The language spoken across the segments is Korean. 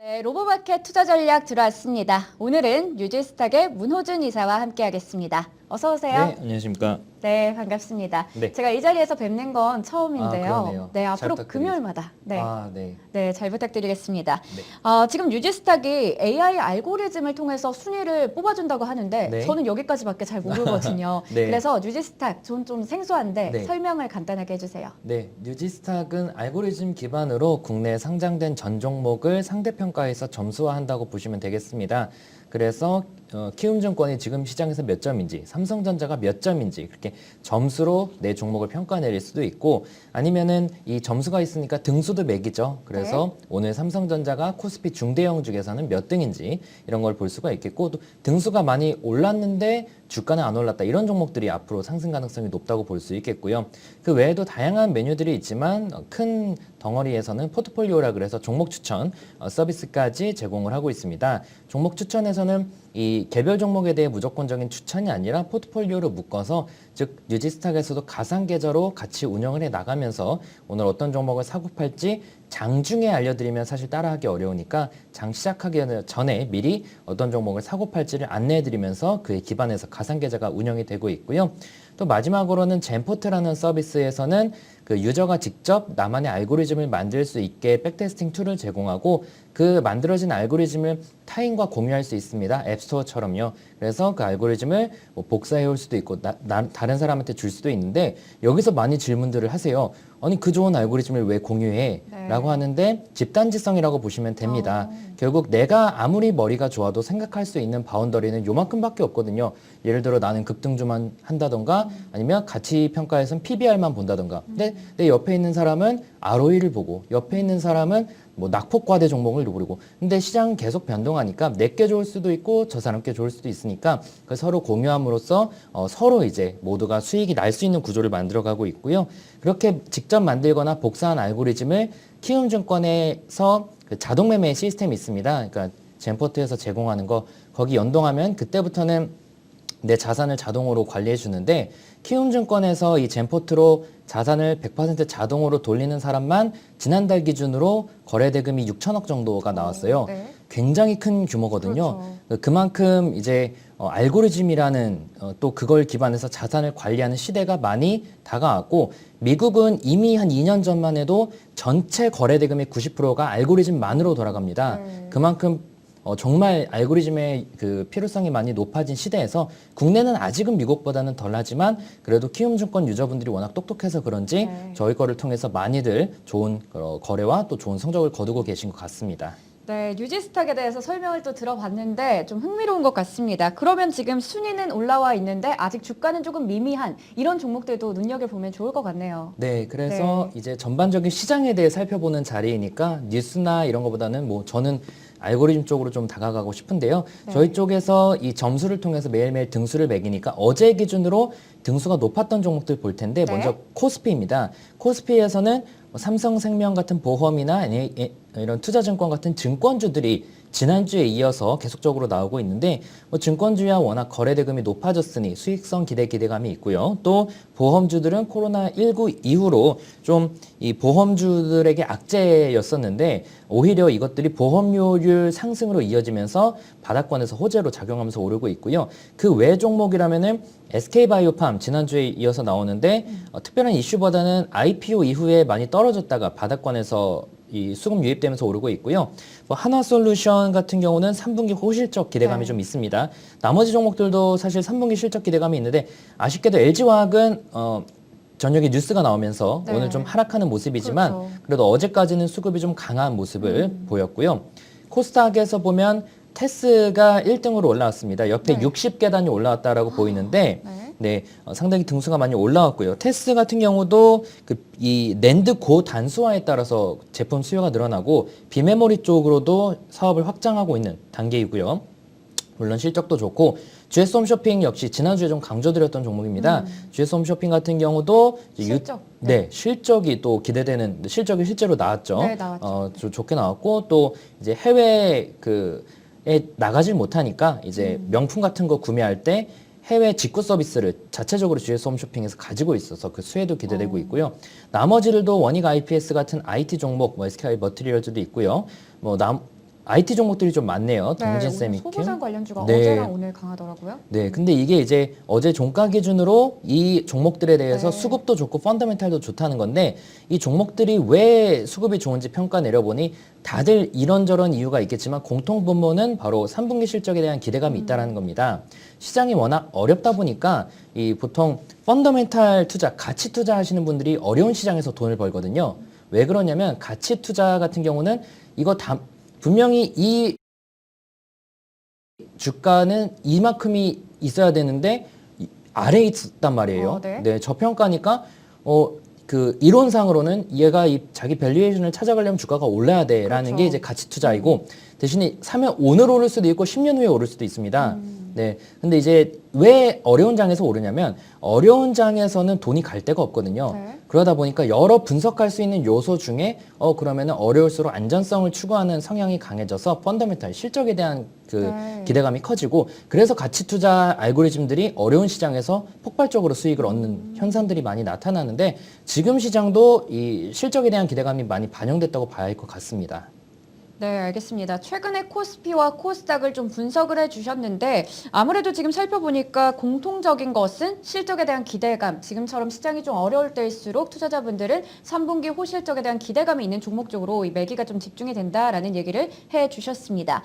네, 로보마켓 투자 전략 들어왔습니다. 오늘은 뉴질스탁의 문호준 이사와 함께하겠습니다. 어서 오세요. 네, 안녕하십니까. 네, 반갑습니다. 네. 제가 이 자리에서 뵙는 건 처음인데요. 그러네요. 네, 잘 앞으로 부탁드리겠습니다. 금요일마다 네. 네, 잘 부탁드리겠습니다. 네. 지금 뉴질스탁이 AI 알고리즘을 통해서 순위를 뽑아준다고 하는데 네. 저는 여기까지밖에 잘 모르거든요. 네. 그래서 뉴질스탁 좀 생소한데 네. 설명을 간단하게 해주세요. 네, 뉴지스탁은 알고리즘 기반으로 국내에 상장된 전 종목을 상대평가해서 점수화한다고 보시면 되겠습니다. 그래서 키움증권이 지금 시장에서 몇 점인지, 삼성전자가 몇 점인지 그렇게 점수로 내 종목을 평가 내릴 수도 있고, 아니면은 이 점수가 있으니까 등수도 매기죠. 그래서 오늘 삼성전자가 코스피 중대형 중에서는 몇 등인지 이런 걸 볼 수가 있겠고, 또 등수가 많이 올랐는데 주가는 안 올랐다, 이런 종목들이 앞으로 상승 가능성이 높다고 볼 수 있겠고요. 그 외에도 다양한 메뉴들이 있지만 큰 덩어리에서는 포트폴리오라 그래서 종목 추천 서비스까지 제공을 하고 있습니다. 종목 추천에서는 이 개별 종목에 대해 무조건적인 추천이 아니라 포트폴리오로 묶어서, 즉 뉴지스탁에서도 가상 계좌로 같이 운영을 해 나가면서 오늘 어떤 종목을 사고 팔지 장중에 알려드리면 사실 따라하기 어려우니까 장 시작하기 전에 미리 어떤 종목을 사고 팔지를 안내해드리면서 그에 기반해서 가상 계좌가 운영이 되고 있고요. 또 마지막으로는 젠포트라는 서비스에서는 그 유저가 직접 나만의 알고리즘을 만들 수 있게 백테스팅 툴을 제공하고, 그 만들어진 알고리즘을 타인과 공유할 수 있습니다. 앱스토어처럼요. 그래서 그 알고리즘을 뭐 복사해 올 수도 있고 다른 사람한테 줄 수도 있는데, 여기서 많이 질문들을 하세요. 아니 그 좋은 알고리즘을 왜 공유해? 네. 라고 하는데 집단지성이라고 보시면 됩니다. 결국 내가 아무리 머리가 좋아도 생각할 수 있는 바운더리는 요만큼밖에 없거든요. 예를 들어 나는 급등주만 한다던가 아니면 가치 평가에선 PBR만 본다던가. 근데 내 옆에 있는 사람은 ROE를 보고, 옆에 있는 사람은 뭐 낙폭과대 종목을 노리고. 근데 시장은 계속 변동하니까 내게 좋을 수도 있고 저 사람께 좋을 수도 있으니까 그 서로 공유함으로써 서로 이제 모두가 수익이 날 수 있는 구조를 만들어가고 있고요. 그렇게 직접 만들거나 복사한 알고리즘을 키움증권에서 그 자동 매매 시스템이 있습니다. 그러니까 젠포트에서 제공하는 거, 거기 연동하면 그때부터는 내 자산을 자동으로 관리해 주는데, 키움증권에서 이 젠포트로 자산을 100% 자동으로 돌리는 사람만 지난달 기준으로 거래 대금이 6천억 정도가 나왔어요. 네. 굉장히 큰 규모거든요. 그렇죠. 그만큼 이제 알고리즘이라는 또 그걸 기반해서 자산을 관리하는 시대가 많이 다가왔고, 미국은 이미 한 2년 전만 해도 전체 거래 대금의 90%가 알고리즘만으로 돌아갑니다. 그만큼 정말 알고리즘의 그 필요성이 많이 높아진 시대에서 국내는 아직은 미국보다는 덜하지만 그래도 키움증권 유저분들이 워낙 똑똑해서 그런지 저희 거를 통해서 많이들 좋은 거래와 또 좋은 성적을 거두고 계신 것 같습니다. 네, 뉴지스탁에 대해서 설명을 또 들어봤는데 좀 흥미로운 것 같습니다. 그러면 지금 순위는 올라와 있는데 아직 주가는 조금 미미한 이런 종목들도 눈여겨보면 좋을 것 같네요. 네, 그래서 이제 전반적인 시장에 대해 살펴보는 자리이니까 뉴스나 이런 것보다는 뭐 저는 알고리즘 쪽으로 좀 다가가고 싶은데요. 저희 쪽에서 이 점수를 통해서 매일매일 등수를 매기니까 어제 기준으로 등수가 높았던 종목들 볼 텐데, 먼저 코스피입니다. 코스피에서는 삼성생명 같은 보험이나 이런 투자증권 같은 증권주들이 지난주에 이어서 계속적으로 나오고 있는데, 증권주야 워낙 거래 대금이 높아졌으니 수익성 기대감이 있고요. 또 보험주들은 코로나19 이후로 좀 이 보험주들에게 악재였었는데 오히려 이것들이 보험료율 상승으로 이어지면서 바닥권에서 호재로 작용하면서 오르고 있고요. 그 외 종목이라면은 SK바이오팜 지난주에 이어서 나오는데 특별한 이슈보다는 IPO 이후에 많이 떨어졌다가 바닥권에서 이 수급 유입되면서 오르고 있고요. 한화솔루션 같은 경우는 3분기 호실적 기대감이 좀 있습니다. 나머지 종목들도 사실 3분기 실적 기대감이 있는데, 아쉽게도 LG화학은 저녁에 뉴스가 나오면서 오늘 좀 하락하는 모습이지만 그래도 어제까지는 수급이 좀 강한 모습을 보였고요. 코스닥에서 보면 테스가 1등으로 올라왔습니다. 옆에 60계단이 올라왔다라고 보이는데 상당히 등수가 많이 올라왔고요. 테스 같은 경우도 이 낸드 고단수화에 따라서 제품 수요가 늘어나고 비메모리 쪽으로도 사업을 확장하고 있는 단계이고요. 물론 실적도 좋고, GS홈쇼핑 역시 지난주에 좀 강조드렸던 종목입니다. GS홈쇼핑 같은 경우도 실적이 또 기대되는, 실적이 실제로 나왔죠. 네, 나왔죠. 좋게 나왔고, 또 이제 해외 에 나가질 못하니까 이제 명품 같은 거 구매할 때 해외 직구 서비스를 자체적으로 GS홈쇼핑에서 가지고 있어서 그 수혜도 기대되고 있고요. 나머지들도 원익 IPS 같은 IT 종목, SK 머티리얼즈도 있고요. IT 종목들이 좀 많네요. 네, 동진 오늘 세미킴. 소부장 관련주가 네. 어제랑 오늘 강하더라고요. 네, 근데 이게 이제 어제 종가 기준으로 이 종목들에 대해서 네. 수급도 좋고 펀더멘탈도 좋다는 건데 이 종목들이 왜 수급이 좋은지 평가 내려보니 다들 이런저런 이유가 있겠지만 공통 분모는 바로 3분기 실적에 대한 기대감이 있다라는 겁니다. 시장이 워낙 어렵다 보니까 이 보통 펀더멘탈 투자, 가치 투자하시는 분들이 어려운 시장에서 돈을 벌거든요. 왜 그러냐면 가치 투자 같은 경우는 이거 다 분명히 이 주가는 이만큼이 있어야 되는데 아래에 있단 말이에요. 네. 저평가니까 그 이론상으로는 얘가 자기 밸류에이션을 찾아가려면 주가가 올라야 돼라는 그렇죠. 게 이제 가치 투자이고 대신에 사면 오늘 오를 수도 있고 10년 후에 오를 수도 있습니다. 네. 근데 이제 왜 어려운 장에서 오르냐면 어려운 장에서는 돈이 갈 데가 없거든요. 네. 그러다 보니까 여러 분석할 수 있는 요소 중에 그러면은 어려울수록 안전성을 추구하는 성향이 강해져서 펀더멘탈 실적에 대한 그 네. 기대감이 커지고 그래서 가치 투자 알고리즘들이 어려운 시장에서 폭발적으로 수익을 얻는 현상들이 많이 나타나는데 지금 시장도 이 실적에 대한 기대감이 많이 반영됐다고 봐야 할 것 같습니다. 네, 알겠습니다. 최근에 코스피와 코스닥을 좀 분석을 해주셨는데 아무래도 지금 살펴보니까 공통적인 것은 실적에 대한 기대감, 지금처럼 시장이 좀 어려울 때일수록 투자자분들은 3분기 호실적에 대한 기대감이 있는 종목 쪽으로 이 매기가 좀 집중이 된다라는 얘기를 해주셨습니다.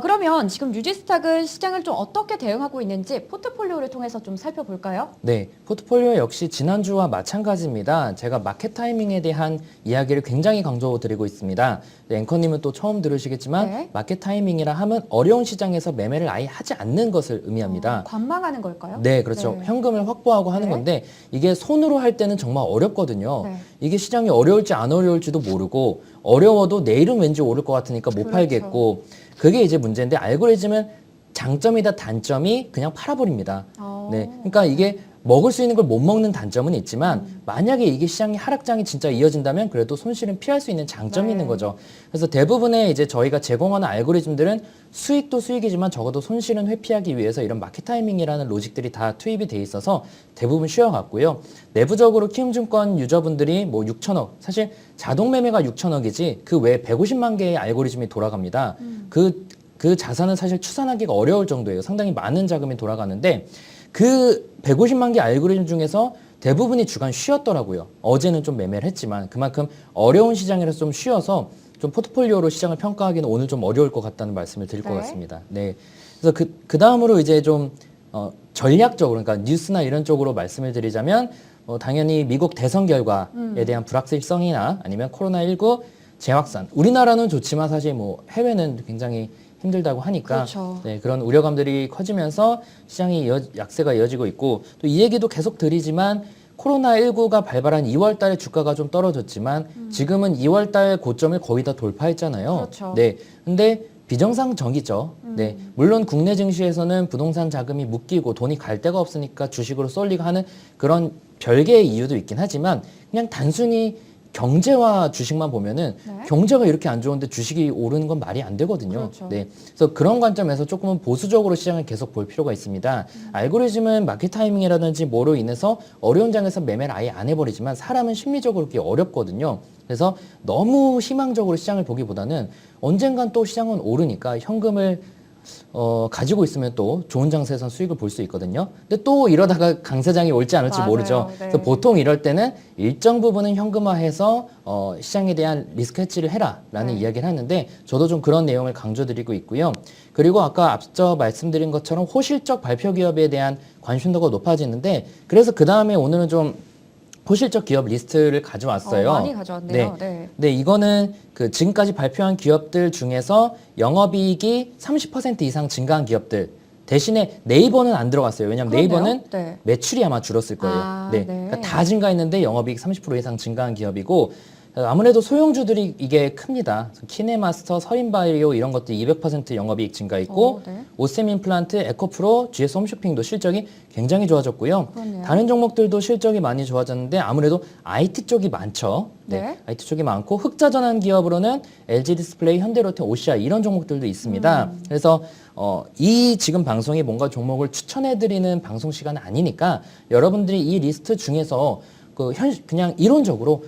그러면 지금 뉴지스탁은 시장을 좀 어떻게 대응하고 있는지 포트폴리오를 통해서 좀 살펴볼까요? 네, 포트폴리오 역시 지난주와 마찬가지입니다. 제가 마켓 타이밍에 대한 이야기를 굉장히 강조드리고 있습니다. 앵커님은 또 처음 들으시겠지만 네. 마켓 타이밍이라 하면 어려운 시장에서 매매를 아예 하지 않는 것을 의미합니다. 관망하는 걸까요? 네, 그렇죠. 네. 현금을 확보하고 하는 네. 건데 이게 손으로 할 때는 정말 어렵거든요. 네. 이게 시장이 어려울지 안 어려울지도 모르고 어려워도 내일은 왠지 오를 것 같으니까 못 그렇죠. 팔겠고 그게 이제 문제인데 알고리즘은 장점이다 단점이 그냥 팔아버립니다. 네, 그러니까 이게 먹을 수 있는 걸 못 먹는 단점은 있지만 만약에 이게 시장이 하락장이 진짜 이어진다면 그래도 손실은 피할 수 있는 장점이 네. 있는 거죠. 그래서 대부분의 이제 저희가 제공하는 알고리즘들은 수익도 수익이지만 적어도 손실은 회피하기 위해서 이런 마켓 타이밍이라는 로직들이 다 투입이 돼 있어서 대부분 쉬어갔고요. 내부적으로 키움증권 유저분들이 뭐 6천억, 사실 자동 매매가 6천억이지 그 외에 150만 개의 알고리즘이 돌아갑니다. 그 자산은 사실 추산하기가 어려울 정도예요. 상당히 많은 자금이 돌아가는데 그 150만 개 알고리즘 중에서 대부분이 주간 쉬었더라고요. 어제는 좀 매매를 했지만 그만큼 어려운 시장이라서 좀 쉬어서 좀 포트폴리오로 시장을 평가하기는 오늘 좀 어려울 것 같다는 말씀을 드릴 것 네. 같습니다. 네. 그래서 그 다음으로 이제 좀 전략적으로 그러니까 뉴스나 이런 쪽으로 말씀을 드리자면 당연히 미국 대선 결과에 대한 불확실성이나 아니면 코로나19 재확산. 우리나라는 좋지만 사실 뭐 해외는 굉장히 힘들다고 하니까 그렇죠. 네, 그런 우려감들이 커지면서 시장이 약세가 이어지고 있고 또 이 얘기도 계속 드리지만 코로나19가 발발한 2월 달에 주가가 좀 떨어졌지만 지금은 2월 달 고점을 거의 다 돌파했잖아요. 그렇죠. 네. 근데 비정상적이죠. 네. 물론 국내 증시에서는 부동산 자금이 묶이고 돈이 갈 데가 없으니까 주식으로 쏠리고 하는 그런 별개의 이유도 있긴 하지만 그냥 단순히 경제와 주식만 보면은 네. 경제가 이렇게 안 좋은데 주식이 오르는 건 말이 안 되거든요. 그렇죠. 네. 그래서 그런 관점에서 조금은 보수적으로 시장을 계속 볼 필요가 있습니다. 알고리즘은 마켓 타이밍이라든지 뭐로 인해서 어려운 장에서 매매를 아예 안 해버리지만 사람은 심리적으로 그게 어렵거든요. 그래서 너무 희망적으로 시장을 보기보다는 언젠간 또 시장은 오르니까 현금을 가지고 있으면 또 좋은 장세에서 수익을 볼 수 있거든요. 근데 또 이러다가 강세장이 올지 않을지 맞아요. 모르죠. 네. 그래서 보통 이럴 때는 일정 부분은 현금화해서 시장에 대한 리스크 해치를 해라라는 네. 이야기를 하는데 저도 좀 그런 내용을 강조드리고 있고요. 그리고 아까 앞서 말씀드린 것처럼 호실적 발표 기업에 대한 관심도가 높아지는데 그래서 그 다음에 오늘은 좀 호실적 기업 리스트를 가져왔어요. 많이 가져왔네요. 네. 네, 이거는 그 지금까지 발표한 기업들 중에서 영업이익이 30% 이상 증가한 기업들 대신에 네이버는 안 들어갔어요. 왜냐하면 그렇네요. 네이버는 네. 매출이 아마 줄었을 거예요. 네. 그러니까 다 증가했는데 영업이익 30% 이상 증가한 기업이고 아무래도 소형주들이 이게 큽니다. 키네마스터, 서인바이오 이런 것도 200% 영업이익 증가했고 네. 오셈임플란트, 에코프로, GS 홈쇼핑도 실적이 굉장히 좋아졌고요. 그렇네요. 다른 종목들도 실적이 많이 좋아졌는데 아무래도 IT 쪽이 많죠. 네. IT 쪽이 많고 흑자 전환 기업으로는 LG 디스플레이, 현대로템, OCI 이런 종목들도 있습니다. 그래서 이 지금 방송이 뭔가 종목을 추천해드리는 방송 시간은 아니니까 여러분들이 이 리스트 중에서 그냥 이론적으로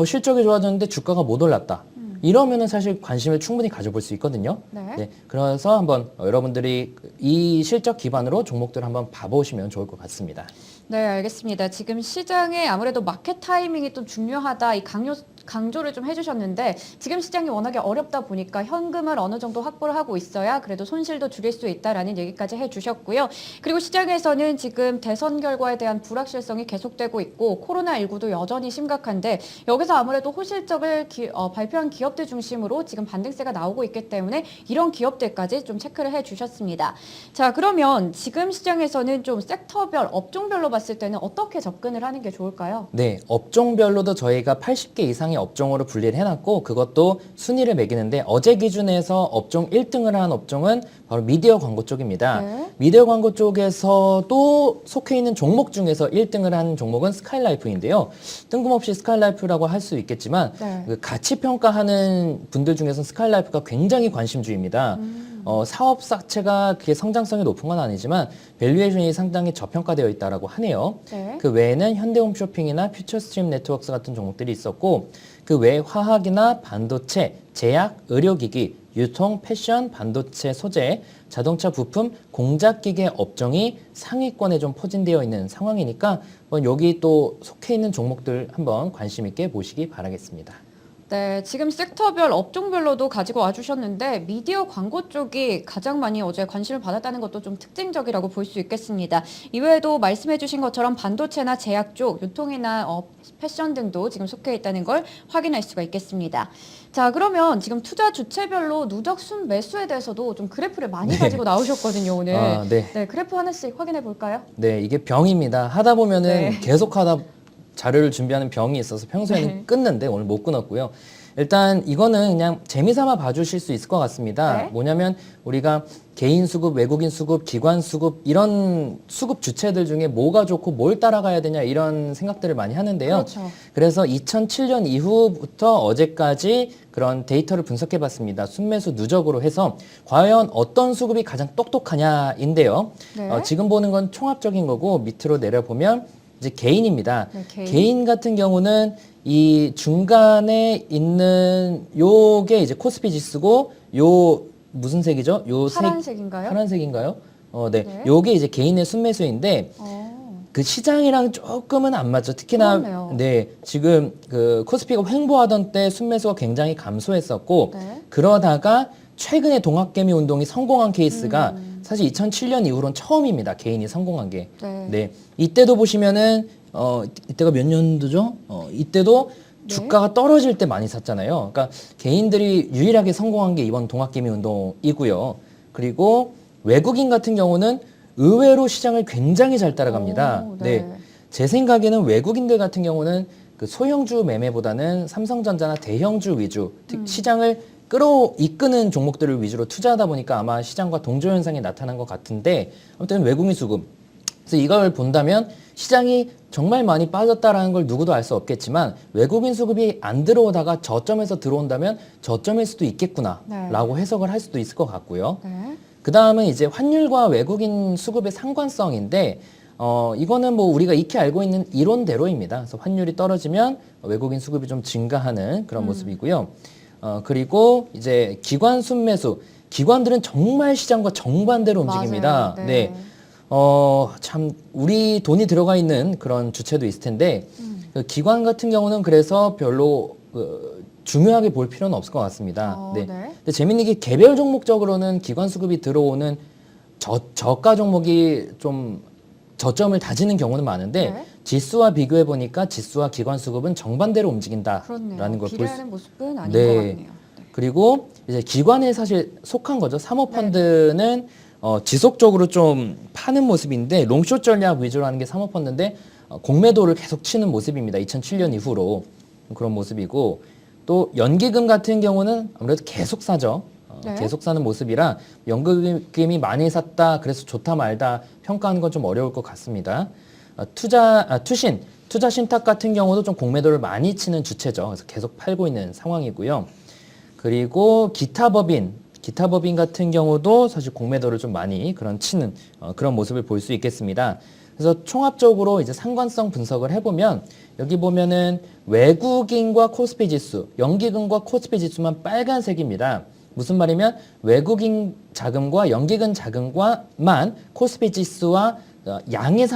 실적이 좋아졌는데 주가가 못 올랐다. 이러면은 사실 관심을 충분히 가져볼 수 있거든요. 네. 그래서 한번 여러분들이 이 실적 기반으로 종목들 한번 봐보시면 좋을 것 같습니다. 네, 알겠습니다. 지금 시장에 아무래도 마켓 타이밍이 또 중요하다 이 강조를 좀 해주셨는데 지금 시장이 워낙에 어렵다 보니까 현금을 어느 정도 확보를 하고 있어야 그래도 손실도 줄일 수 있다라는 얘기까지 해주셨고요. 그리고 시장에서는 지금 대선 결과에 대한 불확실성이 계속되고 있고 코로나19도 여전히 심각한데 여기서 아무래도 호실적을 발표한 기업들 중심으로 지금 반등세가 나오고 있기 때문에 이런 기업들까지 좀 체크를 해주셨습니다. 자, 그러면 지금 시장에서는 좀 섹터별, 업종별로 봤을 때는 어떻게 접근을 하는 게 좋을까요? 네, 업종별로도 저희가 80개 이상의 업종으로 분리를 해놨고 그것도 순위를 매기는데 어제 기준에서 업종 1등을 한 업종은 바로 미디어 광고 쪽입니다. 네. 미디어 광고 쪽에서도 속해 있는 종목 중에서 1등을 한 종목은 스카이라이프인데요. 뜬금없이 스카이라이프라고 할 수 있겠지만 네. 그 가치 평가하는 분들 중에서는 스카이라이프가 굉장히 관심주입니다. 사업 자체가 그게 성장성이 높은 건 아니지만 밸류에이션이 상당히 저평가되어 있다라고 하네요. 네. 그 외에는 현대홈쇼핑이나 퓨처스트림 네트워크스 같은 종목들이 있었고 그 외에 화학이나 반도체, 제약, 의료기기, 유통, 패션, 반도체 소재, 자동차 부품, 공작기계 업종이 상위권에 좀 포진되어 있는 상황이니까 여기 또 속해 있는 종목들 한번 관심 있게 보시기 바라겠습니다. 네, 지금 섹터별, 업종별로도 가지고 와주셨는데 미디어 광고 쪽이 가장 많이 어제 관심을 받았다는 것도 좀 특징적이라고 볼 수 있겠습니다. 이외에도 말씀해주신 것처럼 반도체나 제약 쪽, 유통이나 패션 등도 지금 속해 있다는 걸 확인할 수가 있겠습니다. 자, 그러면 지금 투자 주체별로 누적 순매수에 대해서도 좀 그래프를 많이 가지고 나오셨거든요, 오늘. 네. 그래프 하나씩 확인해 볼까요? 네, 이게 병입니다. 하다 보면은 네. 계속 하다 자료를 준비하는 병이 있어서 평소에는 네. 끊는데 오늘 못 끊었고요. 일단 이거는 그냥 재미삼아 봐주실 수 있을 것 같습니다. 네. 뭐냐면 우리가 개인 수급, 외국인 수급, 기관 수급 이런 수급 주체들 중에 뭐가 좋고 뭘 따라가야 되냐 이런 생각들을 많이 하는데요. 그렇죠. 그래서 2007년 이후부터 어제까지 그런 데이터를 분석해 봤습니다. 순매수 누적으로 해서 과연 어떤 수급이 가장 똑똑하냐인데요. 네. 지금 보는 건 총합적인 거고 밑으로 내려보면 이제 개인입니다. 네, 개인 같은 경우는 이 중간에 있는 요게 이제 코스피 지수고 요 무슨 색이죠? 요 파란색인가요? 파란색인가요? 네. 네. 요게 이제 개인의 순매수인데 그 시장이랑 조금은 안 맞죠. 특히나 그렇네요. 네, 지금 그 코스피가 횡보하던 때 순매수가 굉장히 감소했었고 네. 그러다가 최근에 동학개미 운동이 성공한 케이스가 사실 2007년 이후로는 처음입니다. 개인이 성공한 게. 네. 네. 이때도 보시면은 이때가 몇 년도죠? 이때도 네. 주가가 떨어질 때 많이 샀잖아요. 그러니까 개인들이 유일하게 성공한 게 이번 동학개미 운동이고요. 그리고 외국인 같은 경우는 의외로 시장을 굉장히 잘 따라갑니다. 오, 네. 제 생각에는 외국인들 같은 경우는 그 소형주 매매보다는 삼성전자나 대형주 위주, 시장을 이끄는 종목들을 위주로 투자하다 보니까 아마 시장과 동조 현상이 나타난 것 같은데 아무튼 외국인 수급. 그래서 이걸 본다면 시장이 정말 많이 빠졌다라는 걸 누구도 알 수 없겠지만 외국인 수급이 안 들어오다가 저점에서 들어온다면 저점일 수도 있겠구나라고 해석을 할 수도 있을 것 같고요. 네. 그 다음은 이제 환율과 외국인 수급의 상관성인데 이거는 뭐 우리가 익히 알고 있는 이론대로입니다. 그래서 환율이 떨어지면 외국인 수급이 좀 증가하는 그런 모습이고요. 그리고 이제 기관 순매수. 기관들은 정말 시장과 정반대로 움직입니다. 맞아요. 네. 참 우리 돈이 들어가 있는 그런 주체도 있을 텐데 그 기관 같은 경우는 그래서 별로 중요하게 볼 필요는 없을 것 같습니다. 네. 근데 재밌는 게 개별 종목적으로는 기관 수급이 들어오는 저가 종목이 좀 저점을 다지는 경우는 많은데 네. 지수와 비교해 보니까 지수와 기관 수급은 정반대로 움직인다라는 그렇네요. 걸 볼 수. 비례하는 모습은 아닌 네. 것 같네요. 네. 그리고 이제 기관에 사실 속한 거죠. 사모펀드는 지속적으로 좀 파는 모습인데 롱숏 전략 위주로 하는 게 사모펀드인데 공매도를 계속 치는 모습입니다. 2007년 이후로 그런 모습이고 또 연기금 같은 경우는 아무래도 계속 사죠. 네. 계속 사는 모습이라 연기금이 많이 샀다 그래서 좋다 말다 평가하는 건 좀 어려울 것 같습니다. 투자 신탁 같은 경우도 좀 공매도를 많이 치는 주체죠. 그래서 계속 팔고 있는 상황이고요. 그리고 기타 법인 같은 경우도 사실 공매도를 좀 많이 치는 그런 모습을 볼 수 있겠습니다. 그래서 총합적으로 이제 상관성 분석을 해보면 여기 보면은 외국인과 코스피 지수, 연기금과 코스피 지수만 빨간색입니다. 무슨 말이면 외국인 자금과 연기금 자금과만 코스피 지수와 양의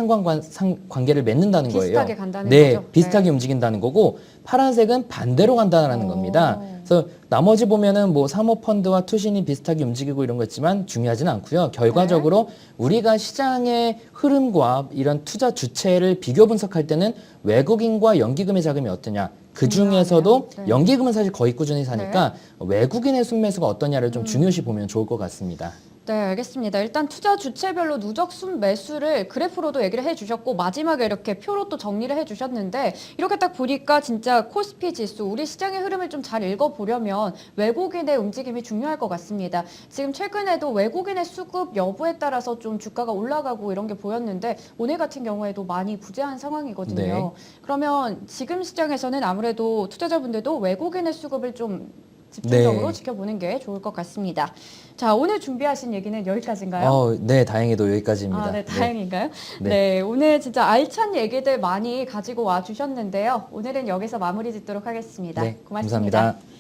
관계를 맺는다는 거예요. 비슷하게 간다는 네, 거죠? 비슷하게 네. 움직인다는 거고 파란색은 반대로 간다는 겁니다. 그래서 나머지 보면은 뭐 사모펀드와 투신이 비슷하게 움직이고 이런 거 있지만 중요하지는 않고요. 결과적으로 우리가 시장의 흐름과 이런 투자 주체를 비교 분석할 때는 외국인과 연기금의 자금이 어떠냐. 그 중에서도 네. 연기금은 사실 거의 꾸준히 사니까 외국인의 순매수가 어떠냐를 좀 중요시 보면 좋을 것 같습니다. 네, 알겠습니다. 일단 투자 주체별로 누적 순매수를 그래프로도 얘기를 해주셨고 마지막에 이렇게 표로 또 정리를 해주셨는데 이렇게 딱 보니까 진짜 코스피 지수, 우리 시장의 흐름을 좀 잘 읽어보려면 외국인의 움직임이 중요할 것 같습니다. 지금 최근에도 외국인의 수급 여부에 따라서 좀 주가가 올라가고 이런 게 보였는데 오늘 같은 경우에도 많이 부재한 상황이거든요. 네. 그러면 지금 시장에서는 아무래도 투자자분들도 외국인의 수급을 좀 집중적으로 네. 지켜보는 게 좋을 것 같습니다. 자, 오늘 준비하신 얘기는 여기까지인가요? 네, 다행히도 여기까지입니다. 아, 네, 다행인가요? 네. 네, 오늘 진짜 알찬 얘기들 많이 가지고 와 주셨는데요. 오늘은 여기서 마무리 짓도록 하겠습니다. 네, 고맙습니다. 감사합니다.